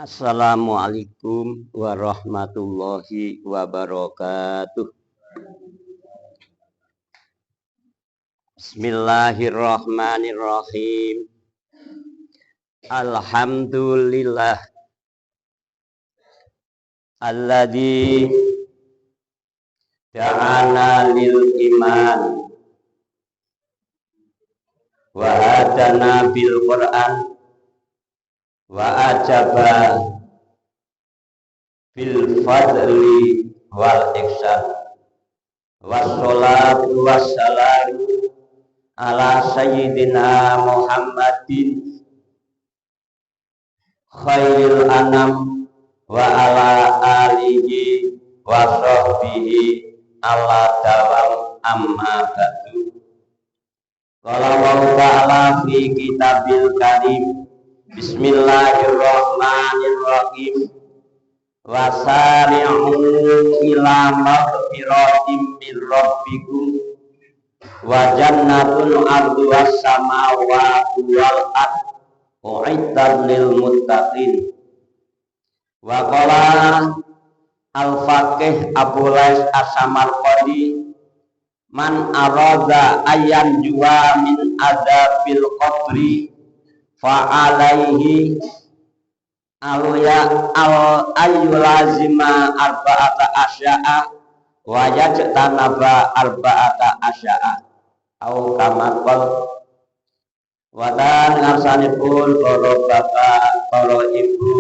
Assalamualaikum warahmatullahi wabarakatuh. Bismillahirrahmanirrahim. Alhamdulillah alladzi da'ana lil iman wa hadana bil Qur'an wa ajaba bil fadli wal ihsan wassalatu wassalamu ala sayyidina Muhammadin khairil anam wa ala alihi wa sahbihi ala dawam amma ba'du. Qala Allah ta'ala fi kitabil karim, bismillahirrahmanirrahim, wasari'u ila maghfiratin min rabbikum wa jannatun arduhas samawati wal ard u'iddat lil muttaqin. Wa qala al-faqih Abu Lais As-Samarqandi, man arada ayan juwa min adzabil qabri fa alaihi ayyulazima arba'ata asya'a wa yajtanaba arba'ata asya'a au kama qol. Wadan ngarsanipun para bapak, para ibu,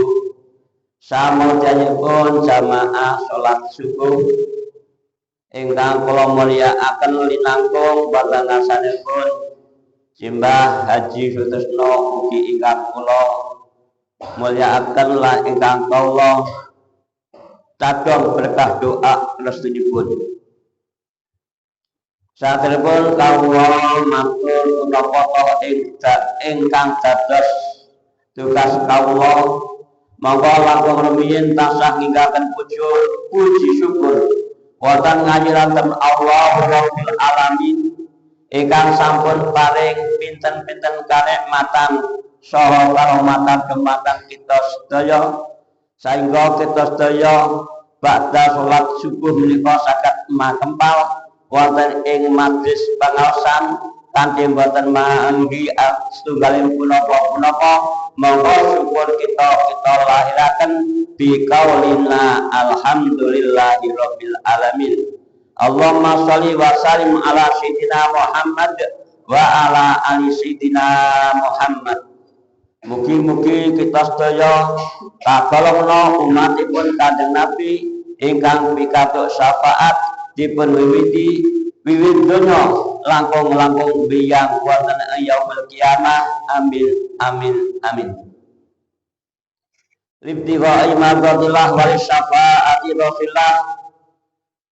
samodanipun jamaah salat subuh ingkang kula mulyakaken linangkung badhe ngarsanipun Simbah Haji Sutisno ugi ingkang kula mulyakaken lan ingkang kula cadhong berkah doa restunipun. Saderepun kawula matur punapa ingkang dados tugas kawula, monggo langkung rumiyin tansah ninggalken puji syukur wonten ngajiraken Allah Rabbil Alamin ingkang sampun paring pinten-pinten kanikmatan saha karomatan dumateng kita sedaya, sehingga kita sedaya badha salat subuh menika saged makempal wonten ing majlis pangaosan kanthi boten manggi setunggaling punapa-punapa. Monggo syukur kita lahiraken bi qaulina alhamdulillahi rabbil alamin. Allahumma sholli wa sallim ala sayyidina Muhammad wa ala ali sayyidina Muhammad. Mugi-mugi kita sedaya kagolongna umatipun Kanjeng Nabi ingkang pikatuk syafaat dipun wiwit donya langkung biyang wonten yaumul kiamah. Amin amin amin. Libtighai mardhatillah wal syafaati fillah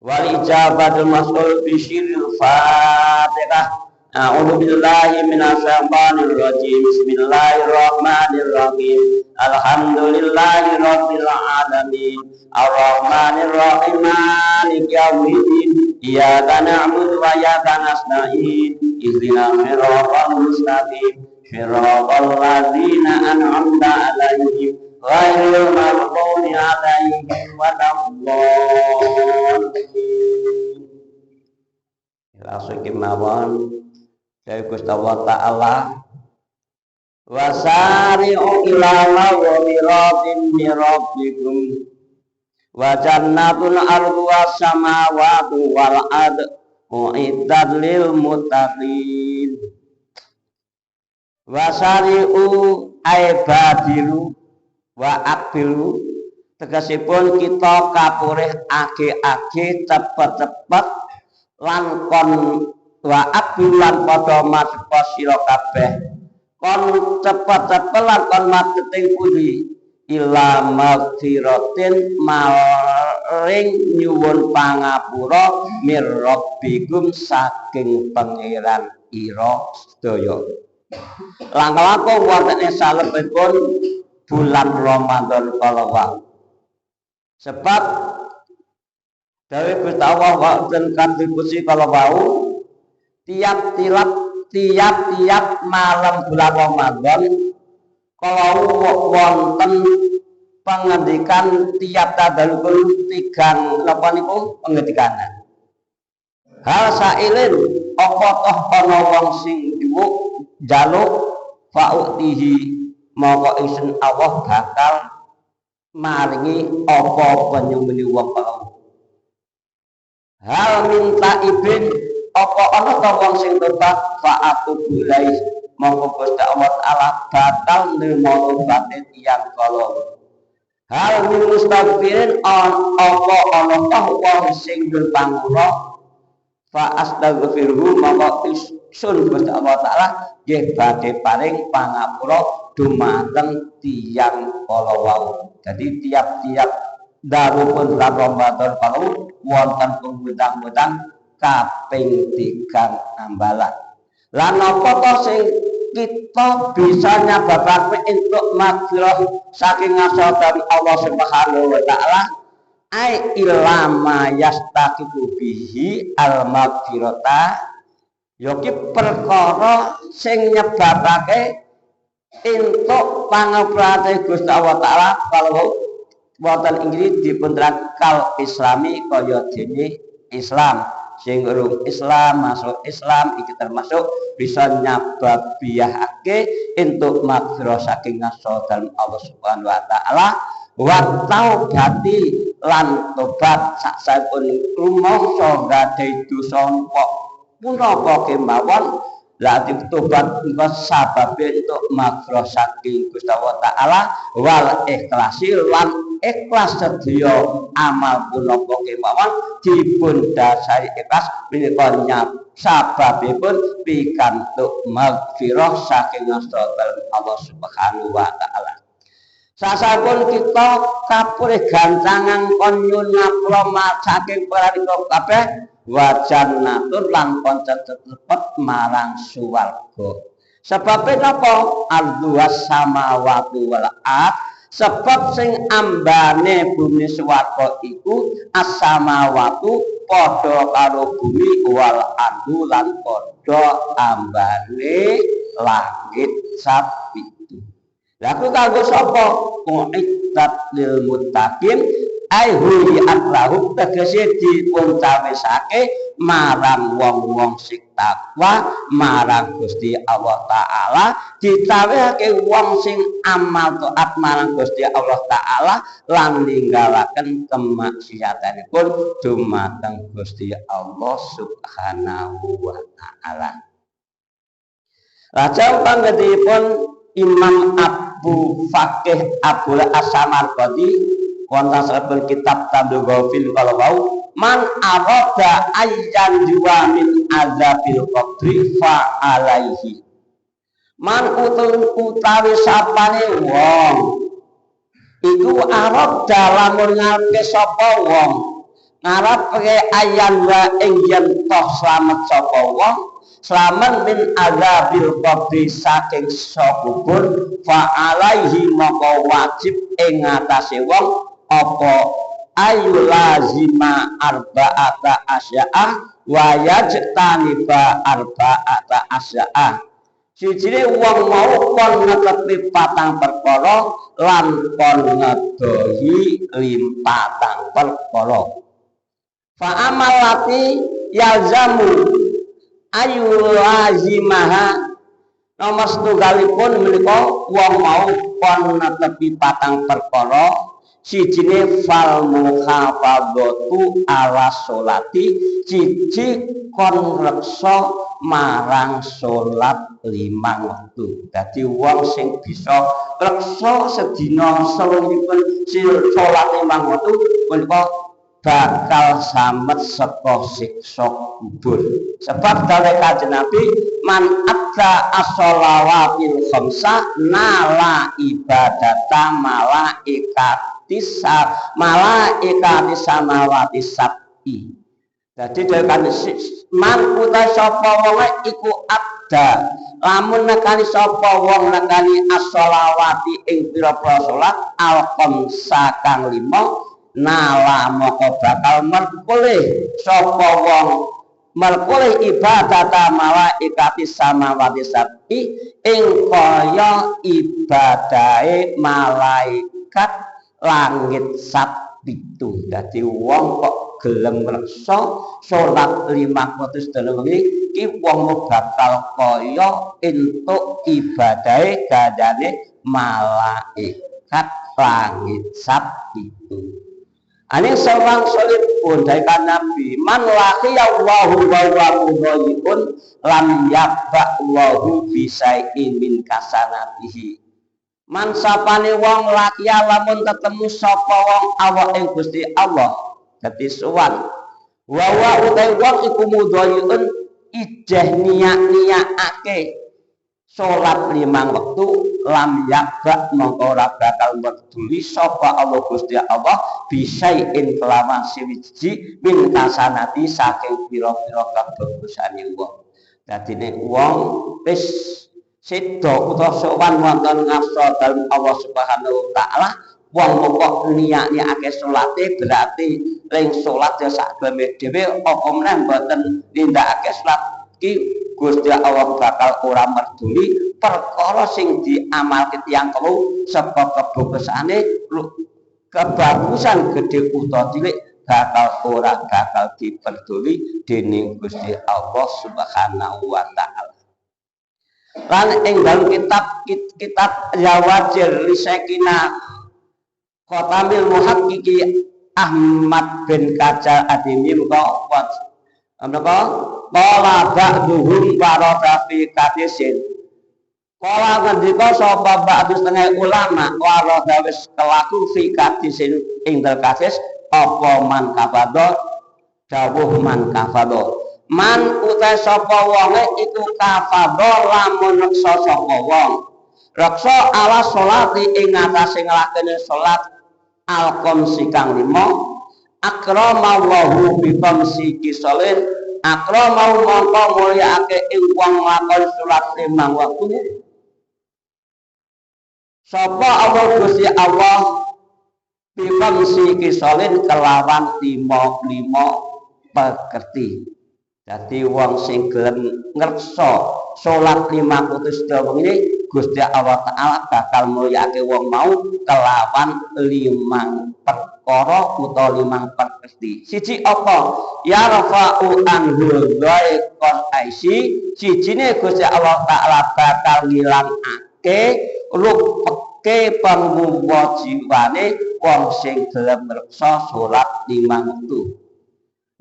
wal ijabatul mas'ul bi syirril Fatihah. A'udzu billahi minasyaitonir rajim. Bismillahirrahmanirrahim. Alhamdulillahi rabbil alamin. Arrahmanir rahim. Maliki yaumiddin. Iyyaka na'budu wa iyyaka nasta'in. Ihdinas siratal mustaqim. Siratal ladzina an'amta 'alaihim ghairil maghdubi 'alaihim waladdallin. Langsung kemawon dari Gusti Allah Ta'ala, wasari'u ila maghfiratin min rabbikum wa jannatun arduhas samawati wal ard u'iddat lil muttaqin. Wasari'u aibadilu wa akbilu, tegasipun kita kapurih age-age cepet-cepet lan kon wa akbilan padha madhepa sira kabeh kon cepet-cepet lan kon madheting pundi ila maghfiratin maring nyuwun pangapura mir rabbikum saking pangeran ira sedaya. Langkung wonten ing salebetipun bulan Ramadan kala wau. Sebab dawuh Gusti Allah wonten kontribusi kala wau tiap-tiap malam bulan Ramadan kalau wonten pengendikan tiap tadalukul tigang napa niku pengendikanan. Hal sailin apa toh ana wong sing diwuk jaluk fa'utihi moko ingsun Allah bakal maringi apa penyumuni wong kalau. Hal minta ibin apa ana ta wong sing tobat fa'atu bilai moko Gusti Allah taala bakal nrimo tobaté tiyang kala. Hal min mustaghfirin apa ana ta wong sing berpangura fa astaghfiruhu maka isun Gusti Allah taala nggih badhe paring pangapura dumateng tiyang kala wau. Jadi tiap-tiap darupun Ramadan kalau wonten pengutang-utang kaping 3 ambalan. Lan napa to sing kita bisa nyababake entuk maghfirah saking ngarsa dari Allah Subhanahu wa taala ai ilama yastaqiqu bihi al maghfirata yoki perkara sing nyebabake entuk pangapunten Gusti Allah taala kalau wonten inggih dipunterang kal islami kaya dene Islam sing urung Islam masuk Islam iki termasuk bisa nyababiyahake entuk maghfirah saking ngarsa dalem Allah Subhanahu wa taala wa taubati lan tobat sasampun rumangsa gadhe dosa punapa kemawon la tobat iku sababe entuk maghfirah saking Gusti Allah taala wal ikhlasi lan ikhlas sedaya amal punapa kemawon dipun dasari ikhlas menika sababipun pikantuk maghfirah saking Allah Subhanahu wa taala. Sasampun kita kapure gancangan kon nyuwun ngapura saking parika kabeh wajan natur lan konco cepet marang swarga. Sebab napa arduas samawati wal ard sebab sing ambane bumi swarga iku as-samawatu padha karo bumi wal ardu lan padha ambane langit sapi. Laku kanggo sapa? Mu'iddat lil muttaqin ai huyiat lahum tegese dipun cawisake marang wong-wong sing takwa marang Gusti Allah taala ditawihake wong sing amal taat marang Gusti Allah taala lan ninggalaken kemaksiatanipun dumateng Gusti Allah Subhanahu wa taala. Lajeng panggedipun Imam Abu Fakih Abul As-Samarqandi wonten saben kitab Tamdul Ghafil kalau wau man arada ayyan juwa min azabil qabri fa alaihi man utawi sapane wong iku arep lamun ngarepe sapa wong ngarepe ayyan wa ing yen toh slamet sapa wong selamat min azabil qabri saking kubur fa alaihi maka wajib ing ngatasé wong apa ayu lazima arba'ata asya'a wa yajtaniba arba'ata asya'a. Sijine wong mau kon netepi 4 perkara lan kon ngedohi 5 perkara. Fa amalati yalzamu ayu lazimaha nomor setunggalipun menika wong mau kon netepi 4 perkara sijine fal muhafadzatu ala sholati siji kon reksa marang salat 5 wektu. Dadi wong sing bisa reksa sedina selungipun salat 5 wektu menika bakal samet saka siksa kubur. Sebab dawuh Kanjeng Nabi man adza as-shalawatil khamsa nala ibadata malaikati samawati sab'i. Jadi dawuh Kanjeng man uta sapa wong iku adza lamun nekani sapa wong nekani as-shalawati ing pira-pira salat al-khamsa kang 5 nala moko bakal merkulih sapa wong merkulih ibadata malaikati samawati sab'i ing kaya ibadahe malaikat langit sapitu. Dadi wong kok gelem reksa salat 5 waktu sedaya wengi iki wong bakal kaya entuk ibadahe gadane malaikat langit sapitu. Ane seorang solid pun dari Nabi man laqiyallahu wa huwa mudhayyun lam yaba'allahu bisai'in min kasanatihi. Man sapane wong lakiya lamun ketemu sapa wong awak ing Gusti Allah dadi sowan wa wa utai wong iku mudhayyun ijeh niat-niatake salat 5 wektu lam yabak mongko ora bakal peduli sapa Allah Gusti Allah bisai'in kelawan siji min kasanati saking pira-pira kabagusane wong. Dadi nek wong wis sedo utawa sowan wonten ngarsa dalem Allah Subhanahu wa taala wong mongko niat-niatake salate berarti ring salat ya sak gleme dhewe apa meneh mboten nindakake salat iki Gusti Allah bakal ora merduli perkara sing diamalke tiyang kelu sebab kebogosane kebagusan gede utawa cilik bakal ora bakal diperduli dening Gusti Allah Subhanahu wa taala. Lan ing dalam kitab Zawajir Lisekina Khotamil Muhaqqiqi Ahmad bin Kajar Adimi muga apa qala ba'duhum warada fi kadisin qala ngendika sapa ba'du setengah ulama warada wis kelaku fi kadisin ing hadis apa man kafadho dawuh man kafadho man uta sapa wonge iku kafadho lamun reksa sapa wong reksa ala salati ing atase nglakoni salat al-khamsi kang 5 akramallahu bi khamsi kisalin akramau mongko mulyaake ing wong nglakoni salat 5 waktu sapa Allah Gusti Allah bi khamsi kisalin kelawan 5 pekerti. Dadi wong sing gelem ngreksa salat 5 waktu sedaya wengi Gusti Allah taala bakal mulyaake wong mau kelawan 5 perkara utawa 5 perkesti. Siji apa? Ya rafa'u anhul dhaiqan aisi. Sijine Gusti Allah taala bakal ngilangake rupeke pangumba jiwane wong sing gelem ngreksa salat 5 waktu.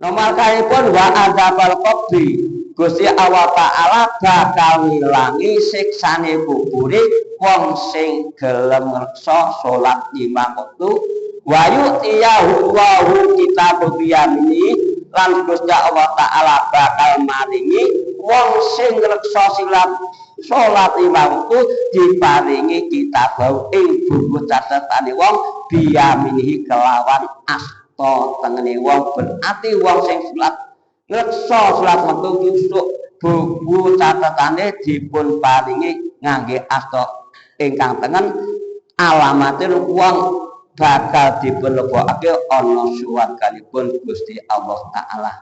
Nomor kalipun wa adzabal qabri. Gusti Allah taala bakal ngilangi siksane kubure wong sing gelem ngreksa salat 5 waktu wa yu'tiyahu Allahu kitabul yamini lan Gusti Allah taala bakal maringi wong sing ngreksa salat 5 waktu diparingi kitab ing buku catetane wong biyaminihi kelawan asta tengene wong berarti wong sing salat ngreksa salat wektu kusuk buku catetane dipun paringi ngangge asta ingkang tengen alamate wong bakal dipun lebokake ana suwarganipun Gusti Allah taala.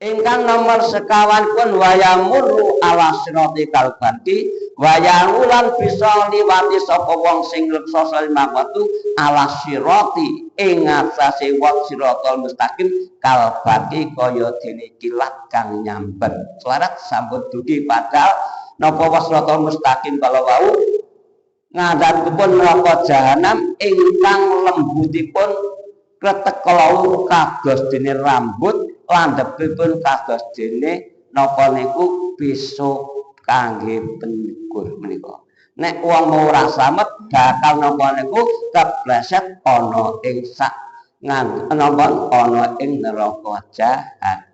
Ingkang nomor sekawan pun wayamuru ala sirati kalbati wayamulan bisa liwati sapa wong sing ngreksa salat wektu ala sirati ing atase wong siratal mustaqim kalbati kaya dene kilat kang nyamber. Selarat sampun dugi padahal napa wasratal mustaqim kalau wau ngandhapipun neraka jahanam ingkang lembutipun kretek kalau kados dene rambut landhepipun kados dene napa niku pisau kangge pengukur menika. Nek wong mau ora slamet bakal napa niku kepleset ana ing sak napa ana ing neraka jahanam.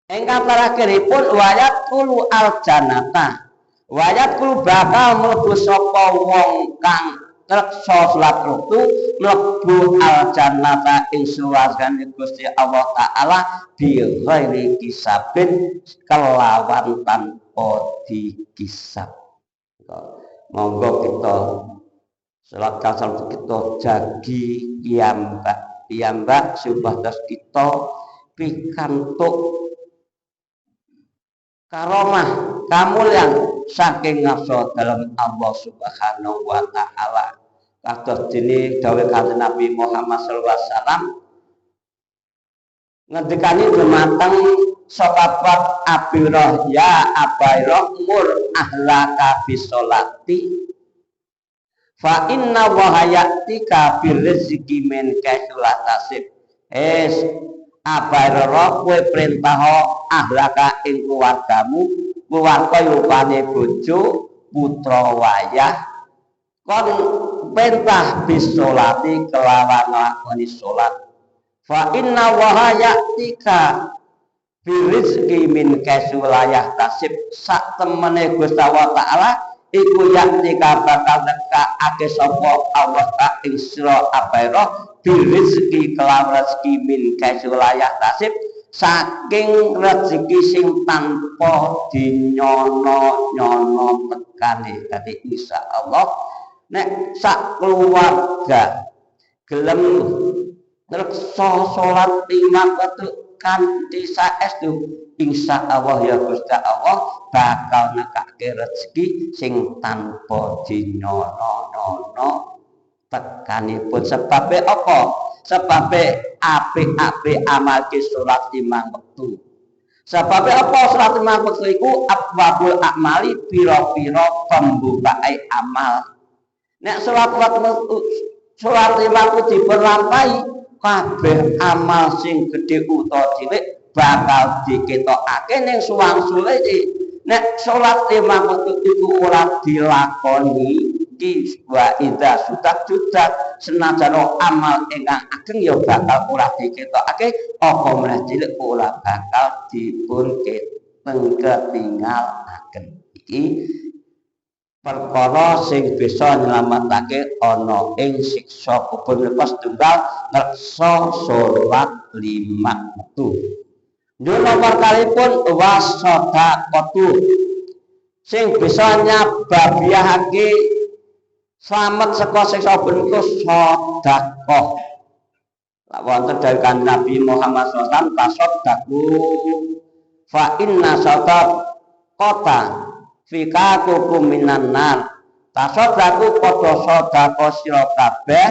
Ingkang terakhiripun wayat kulu al-jannata. Wayat kulu bakal mlebu sapa wong kang ngreksa salat wektu mlebu al-jannata ing swargane Gusti Allah taala bi ghairi kisabin kelawan tanpa dikisab. Monggo kita salat kasal kita jagi piyambak supados kita pikantuk karomah kamulian saking ngarsa dalam Allah Subhanahu wa taala. kados dene dawuh Kanjeng Nabi Muhammad sallallahu alaihi wasallam ngendikane dumateng sahabat Abirah ya Abairah mur ahlaka bisolati fa inna wa ya'tika birrizqi min kaisulah tasib Abairah kowe perintah ahlaka ing keluargamu keluarga rupane bojo putra wayah kon perintah bisolati kelawan nglakoni salat fa inna wa ya'tika birizqi min kasulayah tasib sak temene Gusti Allah taala iku ya'tika bakal nekake sapa Allah ta ing sira Abairah birizqi kelawan rezeki min kasulayah tasib saking rezeki sing tanpa dinyono-nyono tekane dadi insyaallah nek sak keluarga gelem reksa salat 5 waktu kanthi saestu insyaallah ya Gusti Allah bakal nekake rezeki sing tanpa dinyono-nyono tekanipun sebabe apa sebabe apik-apik amal ki salat 5 wektu sebabe apa salat 5 wektu iku abwabul amali pira-pira pembukae amal nek salat 5 wektu dipunlampahi kabeh amal sing gedhe utawa cilik bakal diketokake ning suwang-suwe nek salat 5 wektu iku ora dilakoni ki wa idza sudah senajan amal ingkang ageng ya bakal ora diketokake apa meneh cilik ora bakal dipun ketinggalaken iki perkara sing bisa nyelametake ana ing siksa kubur lepas tunggal ngreksa salat 5 wektu. Nomor kalipun wasodaqatu sing bisa nyababiyahake slamet saka siksa kubur niku sedekah. Lah wonten dawuh Kanjeng Nabi Muhammad SAW tasaddaqu fa inna sadaqata fika kukum minan nar tasodaku padha sedekah sira kabeh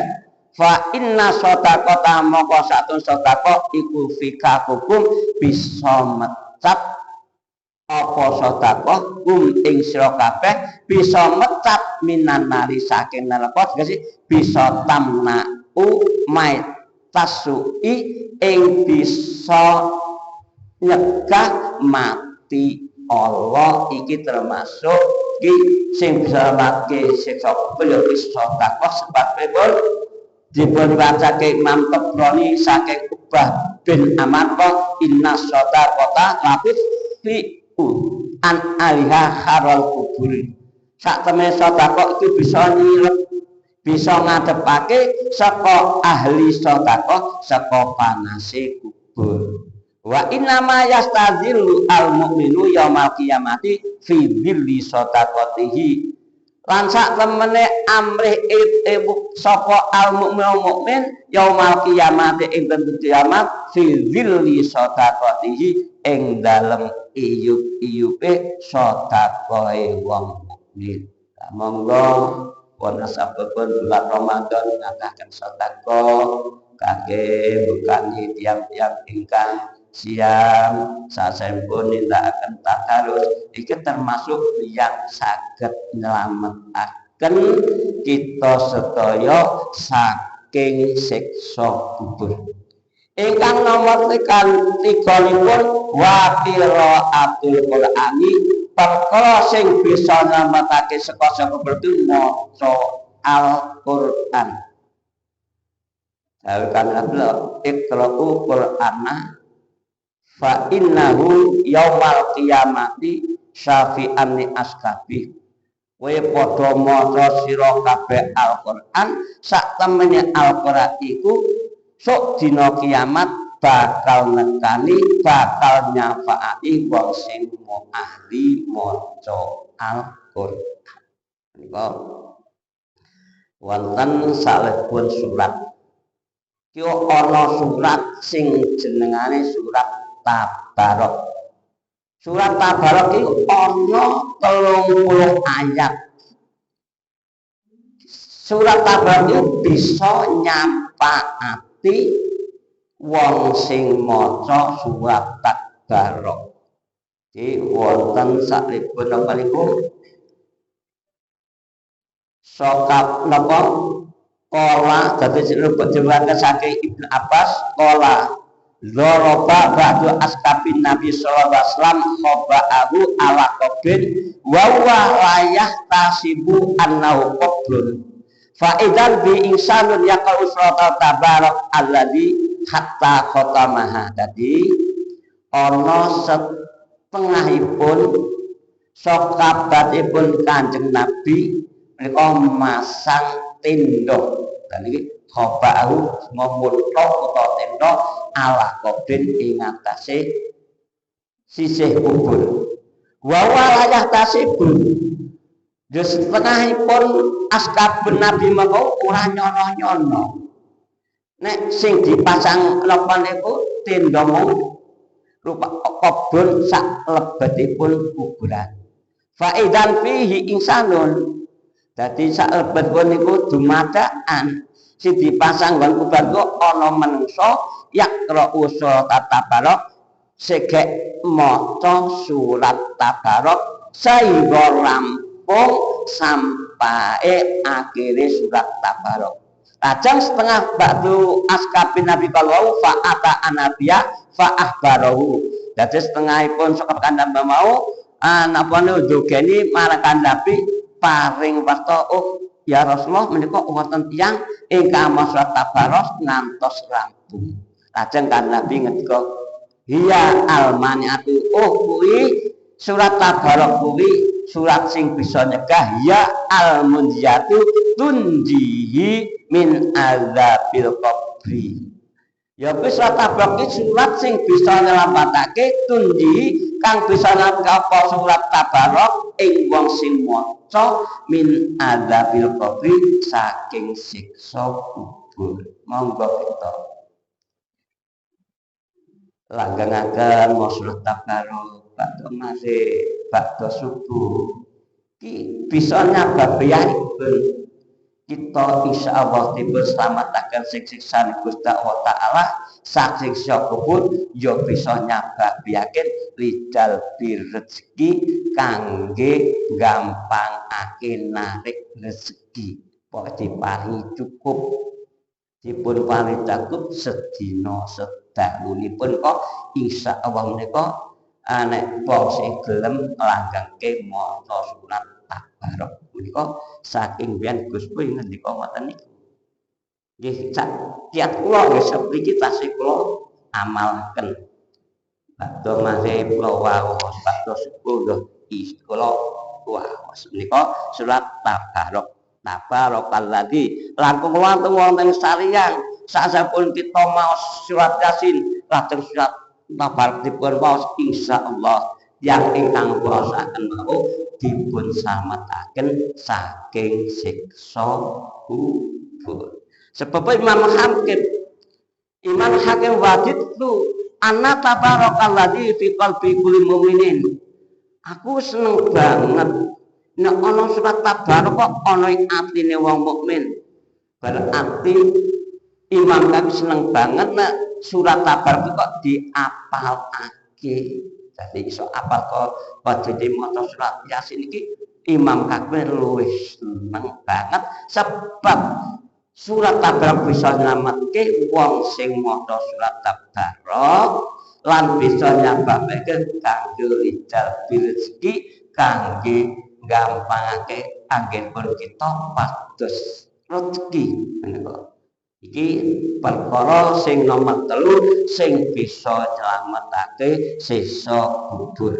fa inna sadaqata moko satun sedekah iku fika kukum bisa mecat apa sedekah ing sira kabeh bisa mecat minan nari saking neraka bisa tamna'u mai tasui ing bisa nyegah mati Allah iki termasuk ki sing bisa mati siksa kubur ya sedekah sebabipun dipun wacake Imam Tabrani saking Ubah bin Amr inna sadaqata lafis fi an aliha haral kubur sak temene sedekah itu bisa nyilep bisa ngadepake saka ahli sedekah saka panase kubur. Wa innama yastazillu al-mu'minu yaumal qiyamati fi dhilli sadaqatihi lan sak temene amrih sapa al-mu'minu mukmin yaumal qiyamati ing dinten kiamat fi dhilli sadaqatihi ing dalem iyup-iyupe sedekahe wong mukmin. Monggo wonten sababipun bulan Ramadan ngadakan sedekah kake bukan tiang-tiang ingkang siang sasampun nindakaken tadarus iki termasuk yang saged nylametaken kita sedaya saking siksa kubur. Ingkang nomor 3 wa qiraatul Qur'ani perkara sing bisa nylametake saka kubur itu maca Al-Qur'an. Dawuh Allah iqra'u Qur'ana fa innahu yaumal qiyamati syafi'an li askabi kowe padha maca sira kabeh Al-Qur'an sak temene Al-Qur'an iku sok dina kiamat bakal nekani bakal nyafaati wong sing ahli maca Al-Qur'an. Menika wonten salehipun surat ki ana surat sing jenengane surat Tabarok. Surat Tabarok iki ana 30 ayat. surat Tabarok bisa nyampaati wong sing maca surat Tabarok. Iki wonten saklipun napa niku sokap napa kola dadi jenengan saking Ibnu Abbas kola Zoroba ba'du askabin Nabi sallallahu alaihi wasallam khoba'ahu ala qabrin wa huwa layah tasibu annahu qabrun fa idzan bi insanun yaqau surata tabarak alladzi hatta khatamaha. Dadi ana setengahipun sokabatipun Kanjeng Nabi menika masang tenda. Dan iki khoba'ahu memuntok utawa tenda ala qabrin ing atase sisih kubur. Wa walayah tasibun. Des setengahipun askabun Nabi menika ora nyono-nyono. Nek sing dipasang napa niku tenda mung rupa kubur sak lebetipun kuburan. Fa idzan fihi insanun. Dadi sak lebetipun niku dumadakan sing dipasang nggon kuburan ku ana menungsa yaqra'u surat Tabarok segek maca surat Tabarok sehingga rampung sampai akhire surat Tabarok. Lajeng setengah ba'du askabin Nabi kalau fa'ata anabiya fa'ahbarahu. Dadi setengahipun saka kandhang mau napa ndogeni marang Nabi paring warta ya Rasulullah menika wonten tiyang ingkang maca surat Tabarok ngantos rampung. Lajeng kan Nabi ngendika, "Hiya al-mani'atu." Kuwi surat Tabarok kuwi surat sing bisa nyegah ya al-munjiyatu tunjihi min azabil qabri. Ya kuwi surat Tabarok iki surat sing bisa nyelametake tunjihi kang bisa nyelametake surat Tabarok ing wong sing maca min azabil qabri saking siksa kubur. Monggo kita langgangaken mau surat Tabarok bakda maghrib bakda subuh ki bisa nyababiaken kita insyaallah dipun slametaken siksa Gusti Allah taala saking siksa kubur ya bisa nyababiaken ridal rezeki kangge gampangake narik rezeki kok diparingi cukup dipun paring cukup sedina sedahunipun kok insyaallah menika nek wong sing gelem langgengke maca surat Tabarok menika saking biyen Gus Puy ngendika ngoten niku. Nggih kiat kula nggih sepriki tasih kula amalken. Badhe maghrib kula waos, badhe subuh kula waos. Menika surat Tabarok. Tabarokalladzi langkung wonten sariyang sasampun kita maos surat Yasin lajeng surat Tabarok dipun maos insyaallah yang ingkang kuasaken mau dipun slametaken saking siksa kubur. Sebab Imam Hakim wajib tu anna tabarokalladzi fi qalbi kulli mukminin. Aku seneng banget nek ana surat Tabarok kok ana ing atine wong mukmin. Berarti Imam kami seneng banget nek surat Tabarok kok diapalake. Jadi iso apal kok padha maca surat Yasin iki Imam Kabir luwih seneng banget sebab surat Tabarok bisa nyelametke wong sing maca surat Tabarok lan bisa nyambahake kangge ridal rezeki kangge gampangake anggenipun kita pados rezeki menika. Iki perkara sing nomor 3 sing bisa nyelametake sisa kubur.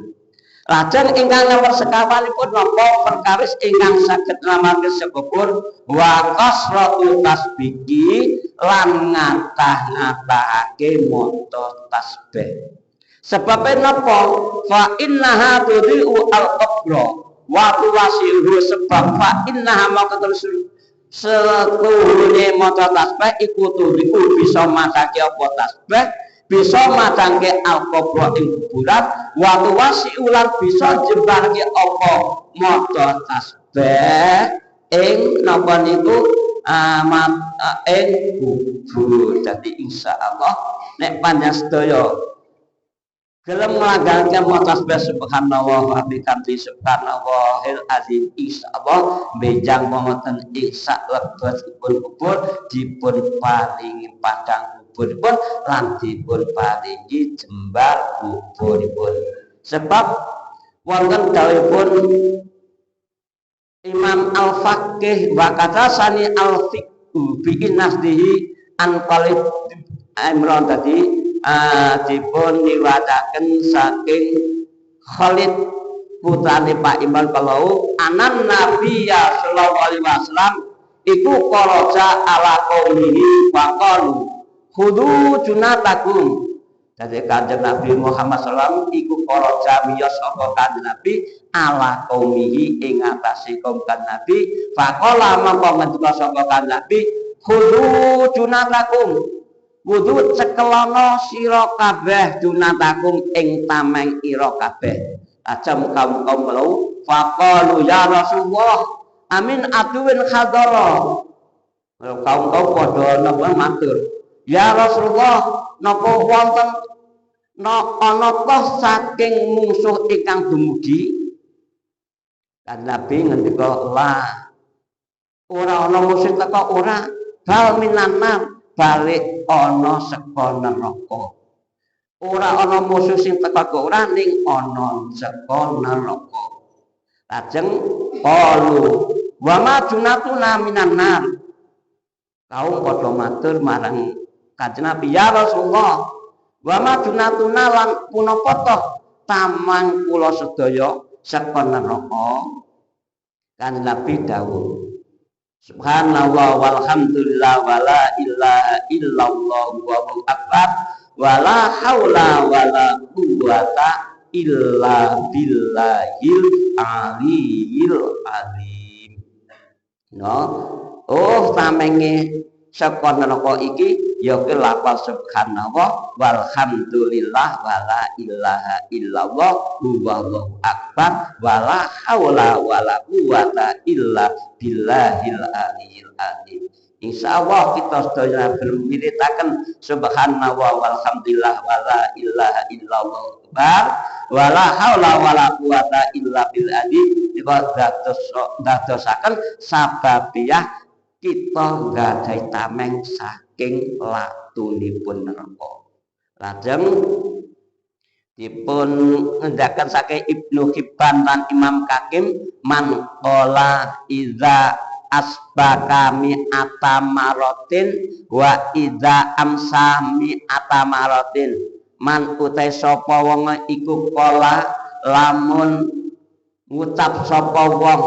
Lajeng ingkang nomor sekawanipun napa perkawis ingkang saged nyelametake sisa kubur wa kasratul tasbihi lan ngatah-ngatahake maca tasbih. Sebab napa fa innaha tudhi'u al-qabra wa tuwasi'uhu sebab fa innaha maqatul setuhune maca tasbih iku tuliku bisa macake apa tasbih bisa macake al-qabra ing kuburan wa tuwasi ulan bisa jembarke apa maca tasbih ing napa niku ing kubur. Dadi insyaallah nek panjenengan sedaya gelem nglanggarke maca subhanallah wa bihamdi subhanallahil azim, insyaallah benjang wonten ing salebetipun kubur dipun paringi padang kuburipun lan dipun paringi jembar kuburipun. Sebab wonten dawuhipun Imam Al-Faqih wa katasani al-fiqhu bi nasdihi an qalib Imran tadi dipun niwataken saking Khalid putrane Pak Imran kalau anan Nabi ya sallallahu alaihi wasallam iku qaraja ala qaumihi wa qalu khudu junatakum. Jadi kanjeng Nabi Muhammad SAW iku qaraja miyos sapa kanjeng Nabi ala qaumihi ing atase kaum kanjeng Nabi faqala mangko ngendika sapa kanjeng Nabi khudu junatakum, wudu cekelono sira kabeh dunatakum ing tameng ira kabeh. Ajam kaum mau faqalu ya Rasulullah amin aduwin khadara. Kaum padha napa matur, ya Rasulullah napa wonten ana toh saking musuh ingkang dumugi? Kan Nabi ngendika la ora ana musuh teka ora bal minanar balik ana saka neraka. Ora ana musuh sing teka ora ning ana saka neraka. Lajeng qalu wa ma junatuna minan nar. Kaum padha matur marang Kanjeng Nabi, ya Rasulullah wa ma junatuna lan punapa toh tamang kula sedaya saka neraka. Kanjeng Nabi dawuh subhanallah walhamdulillah wala ilaha illallah wallahu akbar wala haula wala quwwata illa billahil aliyil azim. No, oh tamenge saka neraka iki ya ki lafal subhanallah walhamdulillah wala ilaha illallah wallahu akbar wala haula wala quwwata illa billahil aliyil azim. Insyaallah kita sedaya berwiritaken subhanallah walhamdulillah wala ilaha illallah wala haula wala quwwata illa billah nika dadosaken sababiyah kita nggadahi tameng saking latunipun neraka. Lajeng dipun ngendaken saking Ibnu Hibban lan Imam Hakim man qala iza asbaka mi'ata maratin wa iza amsa mi'ata maratin. Man utai sapa wong iku kala lamun ngucap sapa wong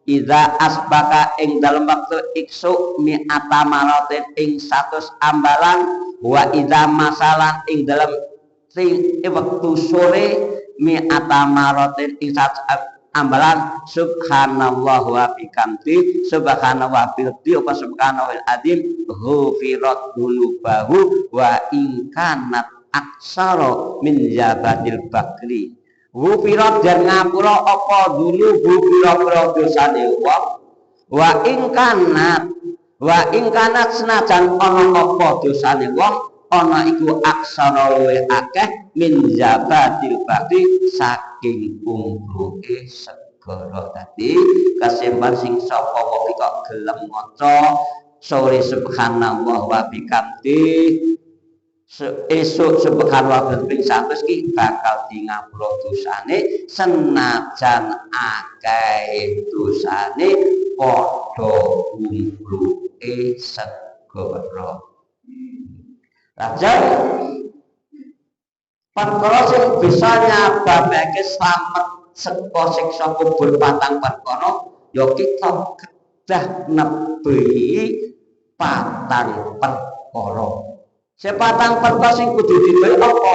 iza asbaka ing dalem wektu iksu mi'ata maratin ing 100 ambalan wa iza masalan ing dalem sing wektu sore mi'ata maratin ing 100 ambalan subhanallah wa bihamdi subhanallah bildi apa subhanallahil azim ghufirat dunubahu wa ingkanat aksara min jabadil bakri. Ghufirat dan ngapura apa dunubu pira-pira dosane wong wa ingkanat senajan ana apa dosane wong ana iku aksara luwih akeh min jabadil bakri saking umbuke segara. Dadi kasembar sing sapa wong iki kok gelem maca sore subhanallah wa bihamdi esuk subhanallah ping 100 ki bakal di ngapura dosane senajan akeh dosane padha umbuke segara. Lajeng perkara sing bisa nyababake slamet saka siksa kubur patang perkara ya kita kedah nebi patang perkara. Sepatang perkara sing kudu diduwe apa?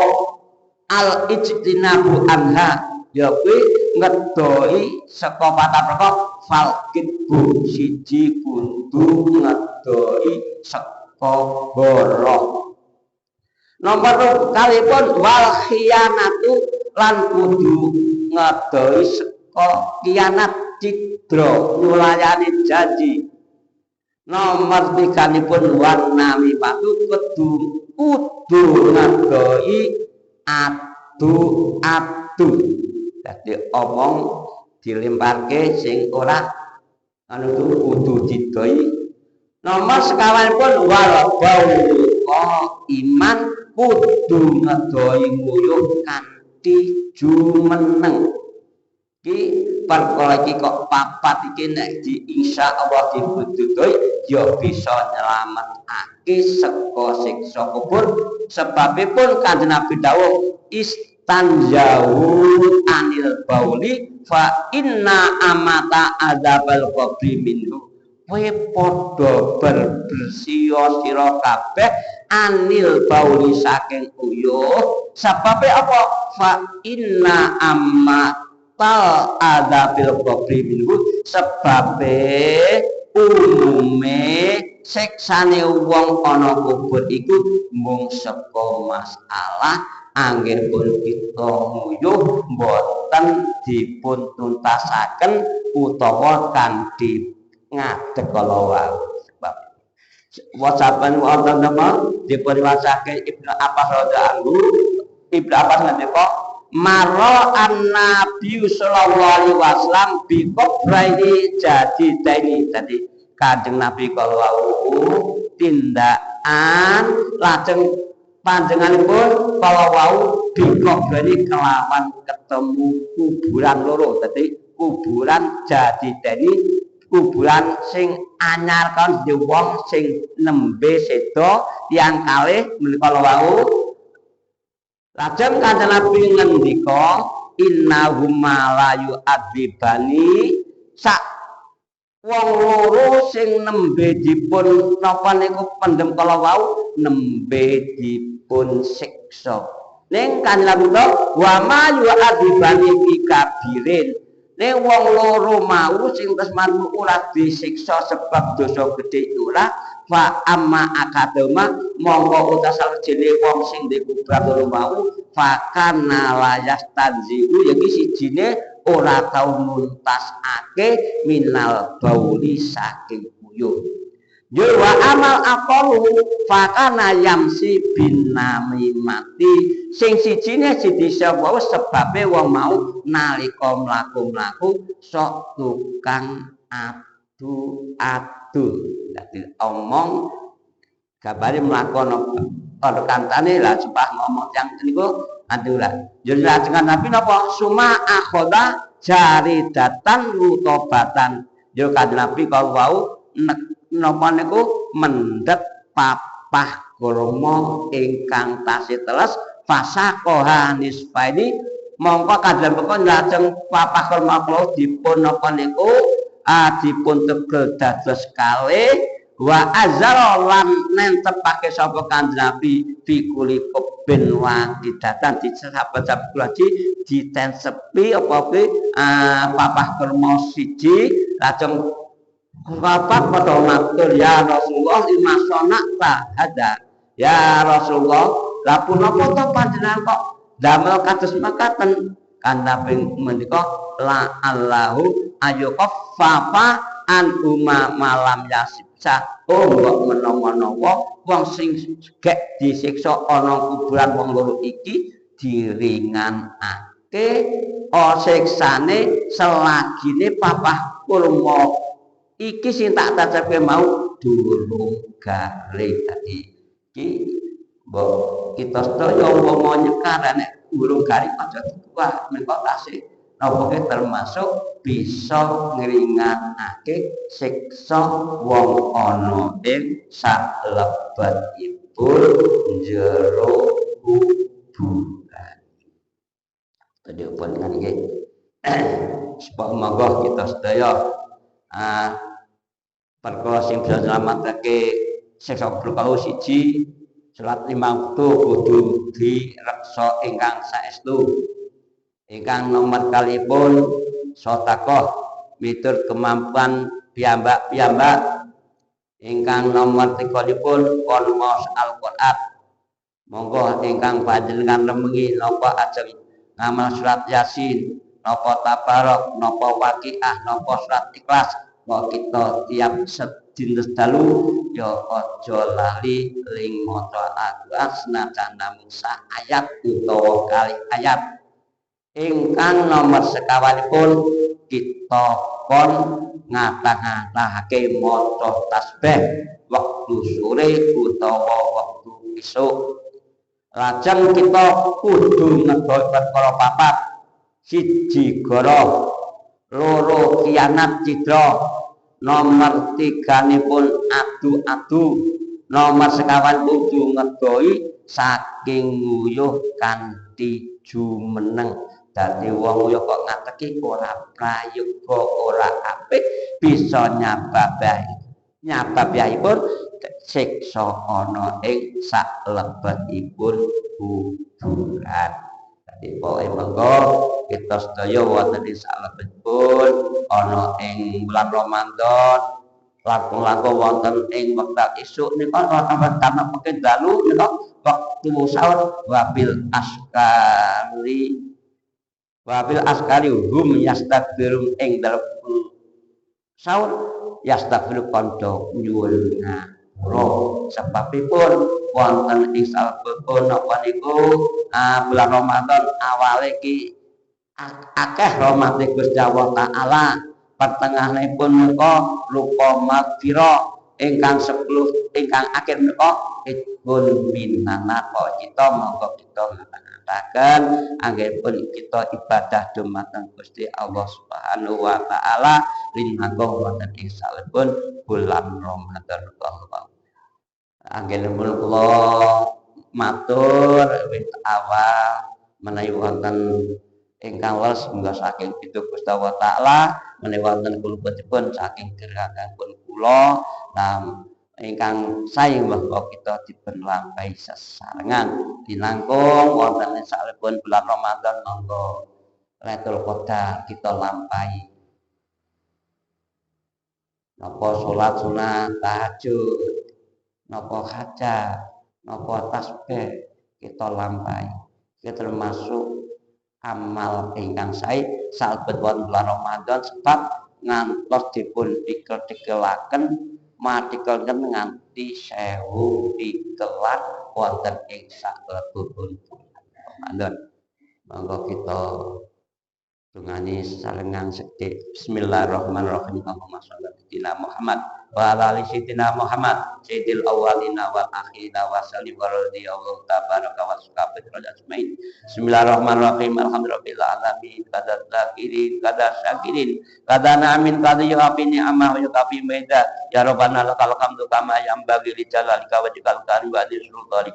Al ijtinabu anha ya kuwi ngedoi saka patang perkara falkit bu siji kudu ngedoi saka boro. Nomor kalipun wal khiyanatu lan kudu ngedoi kianat cidro nyulayani janji. Nomor tiganipun wanami patu kudu ngadoi adu. Jadi omong dilemparke sing ora anu kudu didoi. Nomor sekawanipun warabau iman kudu ngedoi nguyuh kanthi jumeneng. Ki perkara iki kok papat iki nek di insyaallah dibudutoi ya bisa nyelametake saka siksa kubur. Sebabipun Kanjeng Nabi dawuh istanjau anil bauli fa inna amata adzabal qabri minhu. Kowe padha bersih sira kabeh anil bauli saking uyuh. Sebabe apa? Fa inna amata adzabil qabri minhu, sebabe umume siksane wong ana kubur iku mung saka masalah anggenipun kita nguyuh boten dipun tuntasaken utawa kanthi ngadeg kala wau. Sebab wasaban wonten napa dipun wasake Ibnu Abbas radhiyallahu anhu. Ibnu Abbas ngendika maro an-nabi sallallahu alaihi wasallam bi qabraini jadidaini. Jadi Kanjeng Nabi kalau tindakan lajeng panjenenganipun kalau wau bi qabraini kelawan ketemu kuburan loro. Jadi kuburan jadidaini, kuburan sing anyar kan di wong sing nembe sedo tiyang kalih menika wau. Lajeng Kanjeng Nabi ngendika innahum la yu'adzibani, sak wong loro sing nembe dipun napa niku pendem kala wau nembe dipun siksa. Ning Kanjeng Nabi wa ma yu'adzibani fi kabirin. Ning wong loro mau sing tresman ora disiksa sebab dosa gedhe ora fa amma akadema mongko utasal jene wong sing ndek kubrat loro mau fakana layas tanziu iki sijine ora tau nuntasake minal bauli saking uyuh. Yo wa amal aqalu fakana yamsi bin namimati, sing sijine sidisa wae sebabe wong mau nalika mlaku-mlaku sok tukang adu. Dadi omong gambare mlakono ana kancane lah sepah ngomong yang niku anduran. Yo lajengan Nabi napa suma akhoda jaridatan rutobatan. Yo Kanjeng Nabi kalau wau napa niku mendhet papah kurma ingkang tasih teles fasakoha nisfaini, mongko Kanjeng Nabi lajeng papah kurma kula dipun napa niku dipun tegel dados kalih wa azal lan nentepake sapa Kanjeng Nabi bikuli keben waqidatan di sahabat-sahabat kula ditensepi apa kuwi papah kurma siji lajeng papat padha matur ya Rasulullah limasona ada ya Rasulullah la punapa to panjenengan kok damel kados makaten. Kan Nabi menika la Allahu ayuqaffafa an umma malam yasibsa. Oh kok menawa-menawa wong sing gek disiksa ana kuburan wong loro iki diringanake siksane selagine papah kurma iki sing tak tacape mau durung gale. Dadi iki mbok kita sedaya umpama nyekar nek urung gari aja dikuah menika tasih napa termasuk bisa ngringanake siksa wong ana ing salebetipun jero kuburan. Tadi pun kan iki supaya monggo kita sedaya perkara sing bisa nyelametake siksa kubur kalau siji salat 5 waktu kudu direksa ingkang saestu. Ingkang nomor kalipun sedekah miturut kemampuan piyambak-piyambak. Ingkang nomor 3 pun kon maos Al-Qur'an. Monggo ingkang panjenengan remengi napa ajeng ngamal surat Yasin napa tabarok, napa waqiah, napa surat ikhlas, kok kita tiap sedinten dalu ya aja lali ling maca senajan namung sak ayat utawa kali ayat. Ingkang nomor sekawanipun kita kon ngatah-ngatahake maca tasbih wektu sore utawa wektu esuk. Lajeng kita kudu ngedohi perkara papat. Siji goro, loro kianat cidra, nomor tiganipun adu-adu, nomor sekawan kudu ngedohi saking nguyuh kanthi jumeneng. Dadi wong nguyuh kok ngateki ora prayoga, ora apik, bisa nyababipun siksa ana ing salebetipun kuburan. Dadi pokoke monggo kita sedaya wonten ing salebetipun ana ing bulan Ramadan langkung-langkung wonten ing wekdal esuk nika ana karena mungkin dalu nika waktu sahur wabil askari hum yastakbirun ing dalem sahur yastakbiru kondo nyuwun ngapura sebabipun wonten ing salebetipun napa niku bulan Ramadan awale iki akeh rahmate Gusti Allah taala, pertengahanipun menika rupa magfirah, ingkang 10 ingkang akhir menika itbun minana kok kita monggo kita ngatakan anggenipun kita ibadah dumateng Gusti Allah Subhanahu wa taala linangkung wonten ing salebetipun bulan Ramadan. Anggenipun kula matur wit awal menawi wonten ingkang les muga saking pitutur Gusti Allah taala menawi wonten kulupetipun saking gerakanipun kula lan ingkang sae monggo kita dipun lampahi sesarengan dinangkung wonten ing salebetipun bulan Ramadan monggo Lailatul Qadar kita lampahi napa salat sunat tahajud napa hajat napa tasbih kita lampahi kita termasuk amal ingkang sae salebet wonten bulan Ramadan sebab ngantos dipun dikel-dikelaken matikelken nganti 1000 dikelat wonten ing salebetipun bulan Ramadan. Monggo kita tungani sarengan sedhik bismillahirrahmanirrahim. Allahumma shalli ala Muhammad wa ala ali sayyidina Muhammad sayyidil awwalina wal akhirina wa sallim wa radhiyallahu tabaraka wa sukabat ajmain. Bismillahirrahmanirrahim. Alhamdulillahil alamin qadar zakirin qadar syakirin qadar amin qadar yu'afini amma wa yuqafi maida ya rabbana lakal hamdu kama yanbaghi li jalalika wa jikal karim wa sultani.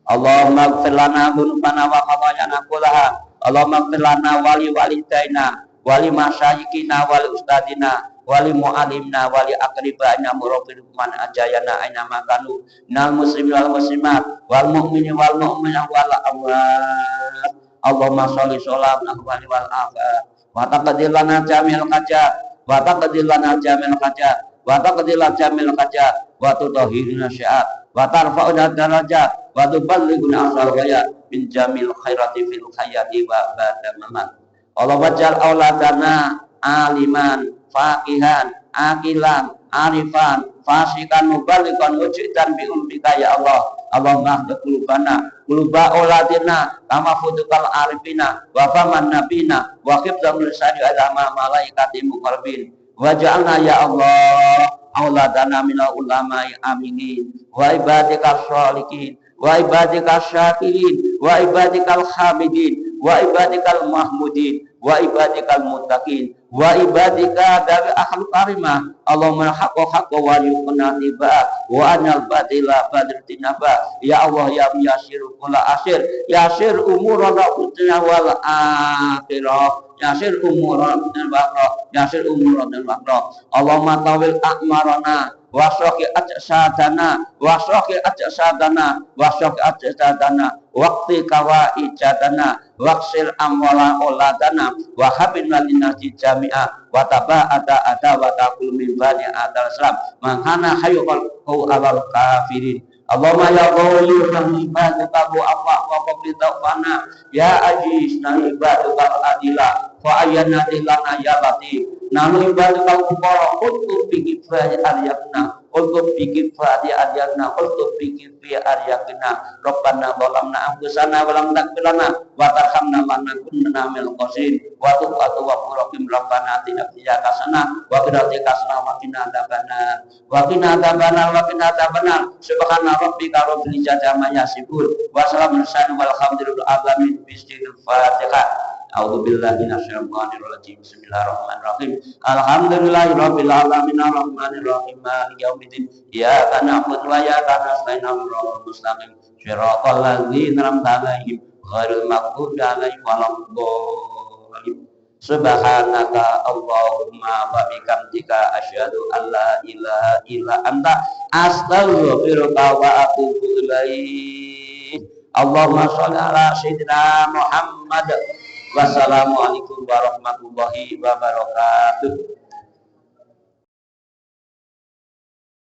Allahumma ighfir lana dzunubana wa khatayana kullaha. Allahumma ighfir lana wa li walidaina wa li masyayikhina wa li ustadina wali mu'alimna wali aqribana murabbil man ajayana aina makanu nal muslimin wal muslimat wal mu'minin wal mu'minat wal amwat. Allahumma sholli sholatan wal afat wa taqdir lana jamil hajat wa taqdir lana jamil hajat wa taqdir lana jamil hajat wa tutahhirna syi'at wa tarfa'una darajat wa tuballighuna aqsal ghayat min jamil khairati fil hayati wa ba'da mamat. Allah waj'al auladana aliman faqihan aqilan arifan fasikan mubalikan wujudan bi umbika ya Allah. Allahumma qulubana quluba auladina kama futukal arifina wa faman nabina wa khibzam lisani alama malaikati muqarrabin waj'alna ya Allah auladana minal ulama'i aminin wa ibadika sholihin wa ibadika syakirin wa ibadikal hamidin wa ibadikal mahmudin wa ibadikal muttaqin wa ibadika dari akhlaq karimah. Allahumma haqqo wa yuqna tiba wa anal badila badrtinaba ya Allah ya yasir kula asir yasir umurana dunya wal akhirah yasir umurana dan akhirah yasir umurana dan akhirah. Allahumma tawil akmarana wasroki ajsadana wasroki ajsadana wasroki ajsadana waqti kawa ijadana waqsil amwala oladana wa habibna linasi jami'ah wa taba'ata wa taqul min bani adal islam manghana hayyul alal kafirin. Allahumma ya ghawiyyu ibadaka wa afa wa qablita fana ya aziz na ibadaka adila wa ayyana lana ya latif nanu ibadikal fuqara untuk bikin aryakna untuk bikin aryakna untuk bikin aryakna Rabbana zalamna anfusana wa lam taghfir lana wa tarhamna lanakunanna minal khasirin wa tub alaihim Rabbana atina fid dunya hasanah wa fil akhirati hasanah wa qina adzabannar subhana rabbika rabbil izzati amma yasifun wa salamun walhamdulillahi alamin bismillahirrahmanirrahim. A'udzubillahi minasyaitonir rajim. Bismillahirrahmanirrahim. Alhamdulillahirabbil alamin arrahmanirrahim maliki yaumiddin. Iyyaka na'budu wa iyyaka nasta'in ihdinas mustaqim. Shiratal ladzina an'amta 'alaihim ghairil maghdubi 'alaihim waladdallin. Subhanaka Allahumma wa bihamdika asyhadu an la ilaha illa anta astaghfiruka wa atubu ilaik. Allahumma shalli ala sayyidina Muhammad. Wassalamualaikum warahmatullahi wabarakatuh.